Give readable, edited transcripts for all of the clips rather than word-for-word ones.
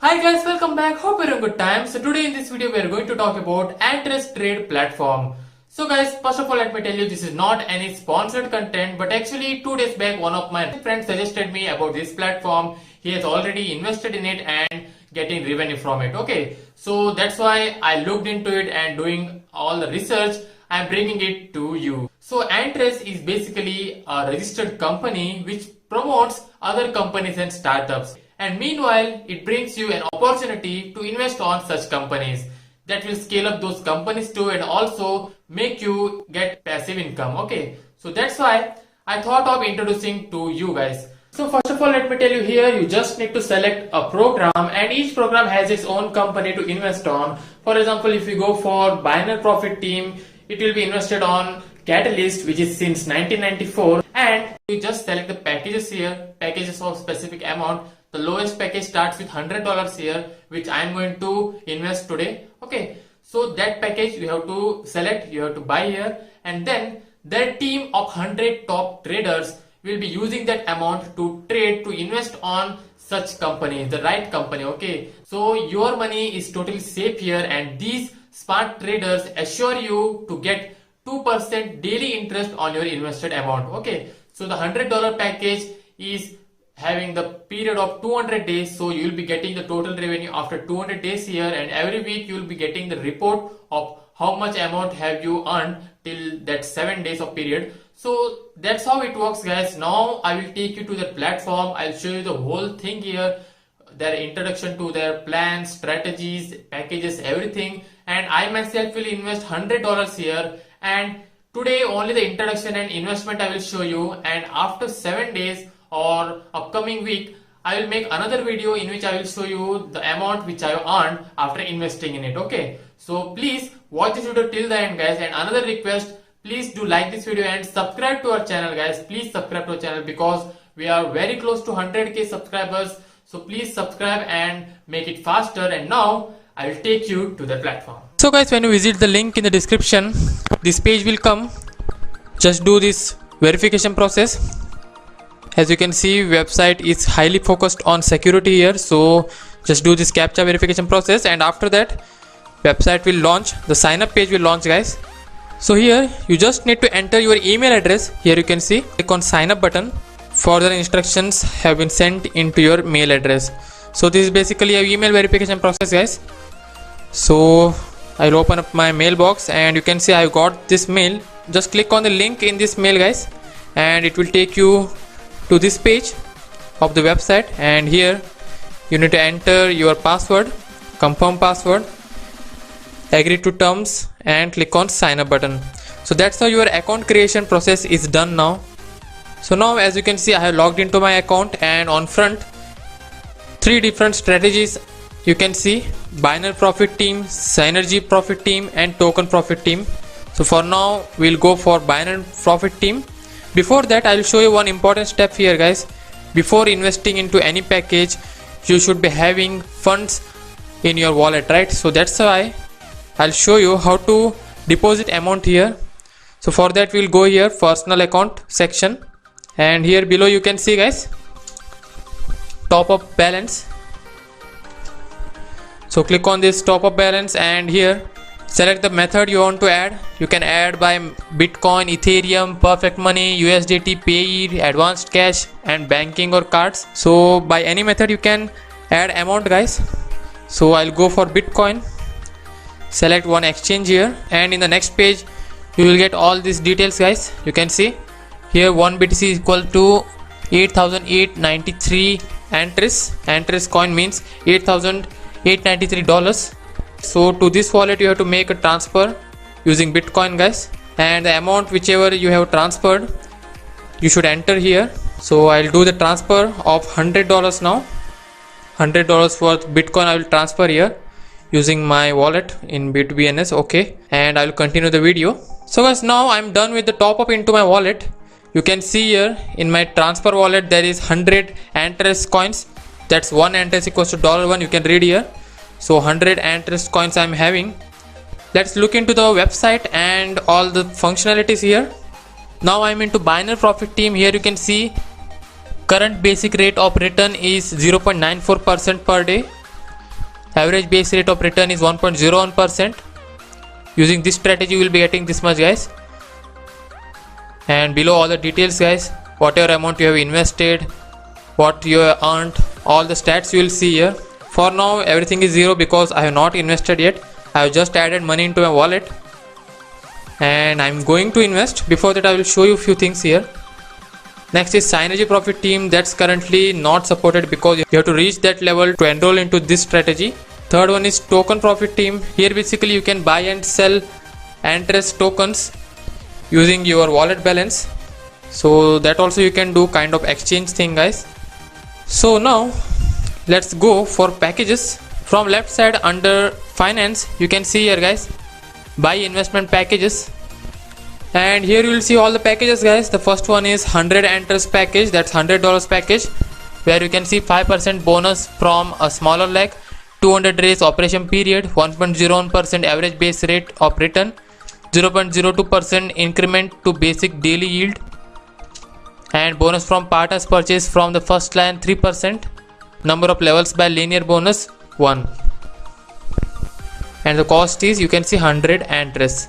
Hi guys, welcome back. Hope you're having a good time. So today in this video we are going to talk about Antress Trade platform. So guys, first of all let me tell you this is not any sponsored content, but actually 2 days back one of my friends suggested me about this platform. He has already invested in it and getting revenue from it. Okay, so that's why I looked into it and doing all the research. I'm bringing it to you. So Antress is basically a registered company which promotes other companies and startups. And meanwhile, it brings you an opportunity to invest on such companies that will scale up those companies too and also make you get passive income. Okay, so that's why I thought of introducing to you guys. So first of all, let me tell you here, you just need to select a program and each program has its own company to invest on. For example, if you go for Binary Profit Team, it will be invested on Catalyst, which is since 1994, and you just select the packages here, packages of specific amount. The lowest package starts with $100 here, which I am going to invest today. Okay, so that package you have to select, you have to buy here, and then their team of 100 top traders will be using that amount to trade, to invest on such company, the right company. Okay, so your money is totally safe here, and these smart traders assure you to get 2% daily interest on your invested amount. Okay, so the $100 package is having the period of 200 days, so you will be getting the total revenue after 200 days here, and every week you will be getting the report of how much amount have you earned till that 7 days of period. So that's how it works guys. Now I will take you to the platform. I'll show you the whole thing here, their introduction to their plans, strategies, packages, everything, and I myself will invest $100 here, and today only the introduction and investment I will show you, and after 7 days or upcoming week I will make another video in which I will show you the amount which I have earned after investing in it. Okay, so please watch this video till the end guys, and another request, please do like this video and subscribe to our channel guys. Please subscribe to our channel because we are very close to 100k subscribers, so please subscribe and make it faster. And now I will take you to the platform. So guys, when you visit the link in the description, this page will come. Just do this verification process. As you can see, website is highly focused on security here, so just do this captcha verification process, and after that website will launch, the sign up page will launch guys. So here you just need to enter your email address. Here you can see, click on sign up button. Further instructions have been sent into your mail address. So this is basically a email verification process guys. So I'll open up my mailbox and you can see I got this mail. Just click on the link in this mail guys, and it will take you to this page of the website, and here you need to enter your password, confirm password, agree to terms, and click on sign up button. So that's how your account creation process is done now. So now as you can see, I have logged into my account, and on front 3 different strategies you can see: Binary Profit Team, Synergy Profit Team, and Token Profit Team. So for now we'll go for Binary Profit Team. Before that, I will show you one important step here guys. Before investing into any package, you should be having funds in your wallet, right? So that's why I'll show you how to deposit amount here. So for that we'll go here, personal account section, and here below you can see guys, top up balance. So click on this top up balance, and here select the method you want to add. You can add by Bitcoin, Ethereum, Perfect Money, USDT, Pay, Advanced Cash, and banking or cards. So by any method you can add amount guys. So I'll go for Bitcoin. Select one exchange here, and in the next page you will get all these details guys. You can see here 1 BTC is equal to 8,893 Antress coin means $8,893. So to this wallet you have to make a transfer using Bitcoin guys, and the amount whichever you have transferred you should enter here. So I'll do the transfer of $100 now. $100 worth Bitcoin I will transfer here using my wallet in B2BNS. Okay, and I will continue the video. So guys, now I'm done with the top up into my wallet. You can see here in my transfer wallet there is 100 Antress coins. That's 1 Antress equals to $1. You can read here. So 100 Antress coins I'm having. Let's look into the website and all the functionalities here. Now I'm into Binary Profit Team. Here you can see current basic rate of return is 0.94% per day. Average base rate of return is 1.01%. Using this strategy, you will be getting this much, guys. And below all the details, guys, whatever amount you have invested, what you have earned, all the stats you will see here. For now, everything is zero because I have not invested yet. I have just added money into my wallet and I'm going to invest. Before that, I will show you a few things here. Next is Synergy Profit Team. That's currently not supported because you have to reach that level to enroll into this strategy. Third one is Token Profit Team. Here basically you can buy and sell Antrest tokens using your wallet balance. So that also you can do kind of exchange thing, guys. So now let's go for packages. From left side under finance, you can see here, guys, buy investment packages. And here you will see all the packages, guys. The first one is 100 Antrest package. That's $100 package where you can see 5% bonus from a smaller leg, 200 days operation period, 1.01% average base rate of return, 0.02% increment to basic daily yield, and bonus from partners purchase from the first line 3%, number of levels by linear bonus 1, and the cost is, you can see, 100 Antrest.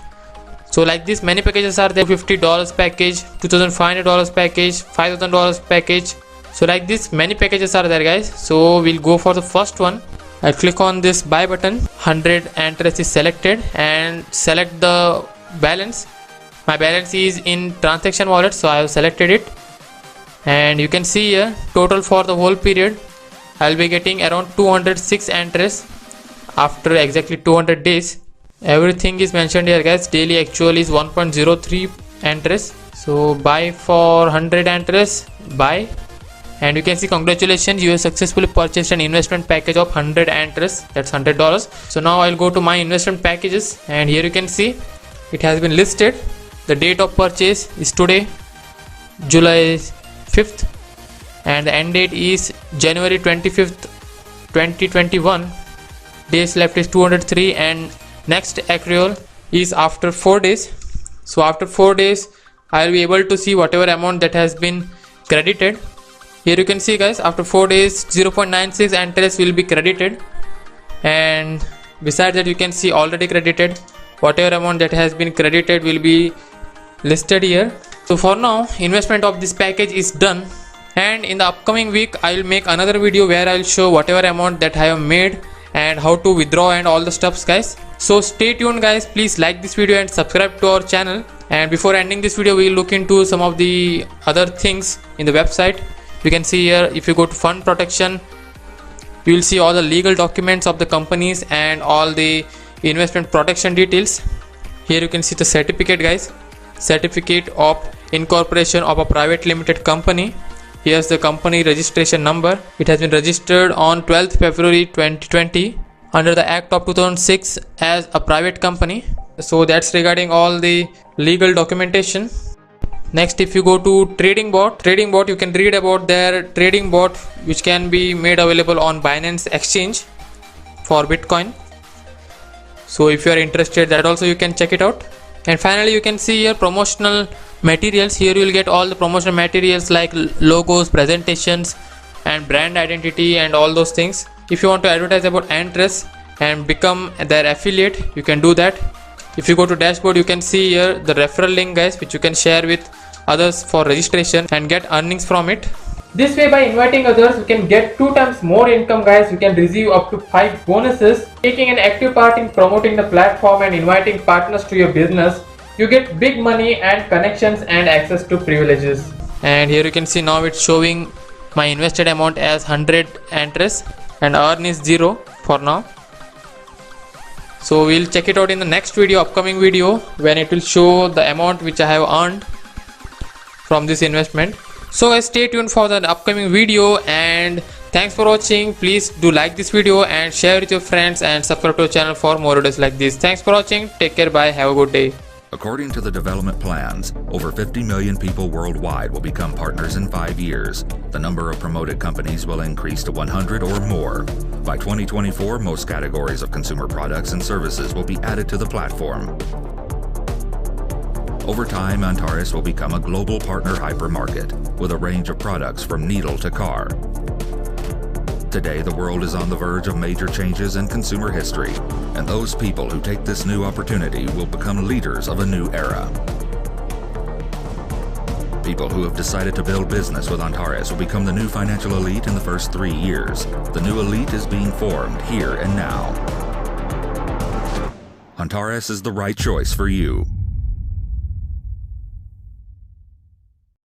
So like this, many packages are there. $50 package, $2,500 package, $5,000 package. So like this, many packages are there, guys. So we'll go for the first one. I'll click on this buy button. 100 Antrest is selected and select the balance. My balance is in transaction wallet, so I have selected it. And you can see here total for the whole period I'll be getting around 206 Antrest after exactly 200 days. Everything is mentioned here, guys. Daily actual is 1.03 Antrest. So buy for 100 Antrest, buy, and you can see congratulations, you have successfully purchased an investment package of 100 Antrest. That's $100. So now I'll go to my investment packages and here you can see it has been listed. The date of purchase is today, July 5th, and the end date is January 25th 2021. Days left is 203 and next accrual is after 4 days. So after 4 days I will be able to see whatever amount that has been credited. Here you can see, guys, after 4 days 0.96 Antrest will be credited, and besides that you can see already credited. Whatever amount that has been credited will be listed here. So for now, investment of this package is done, and in the upcoming week I will make another video where I will show whatever amount that I have made and how to withdraw and all the stuffs, guys. So stay tuned, guys. Please like this video and subscribe to our channel. And before ending this video, we will look into some of the other things in the website. You can see here, if you go to fund protection, you will see all the legal documents of the companies and all the investment protection details. Here you can see the certificate, guys. Certificate of incorporation of a private limited company. Here's the company registration number. It has been registered on 12th February 2020 under the Act of 2006 as a private company. So that's regarding all the legal documentation. Next, if you go to trading bot, you can read about their trading bot which can be made available on Binance exchange for Bitcoin. So if you are interested, that also you can check it out. And finally, you can see here promotional materials. Here you will get all the promotional materials like logos, presentations, and brand identity and all those things. If you want to advertise about Antrest and become their affiliate, you can do that. If you go to dashboard, you can see here the referral link, guys, which you can share with others for registration and get earnings from it. This way, by inviting others, you can get 2 times more income, guys. You can receive up to 5 bonuses. Taking an active part in promoting the platform and inviting partners to your business, you get big money and connections and access to privileges. And here you can see now it's showing my invested amount as 100 Antrest and earn is 0 for now. So we'll check it out in the next video, upcoming video, when it will show the amount which I have earned from this investment. So guys, stay tuned for the upcoming video, and thanks for watching. Please do like this video and share with your friends and subscribe to our channel for more videos like this. Thanks for watching. Take care. Bye. Have a good day. According to the development plans, over 50 million people worldwide will become partners in 5 years. The number of promoted companies will increase to 100 or more. By 2024, most categories of consumer products and services will be added to the platform. Over time, Antares will become a global partner hypermarket with a range of products from needle to car. Today, the world is on the verge of major changes in consumer history, and those people who take this new opportunity will become leaders of a new era. People who have decided to build business with Antares will become the new financial elite in the first 3 years. The new elite is being formed here and now. Antares is the right choice for you.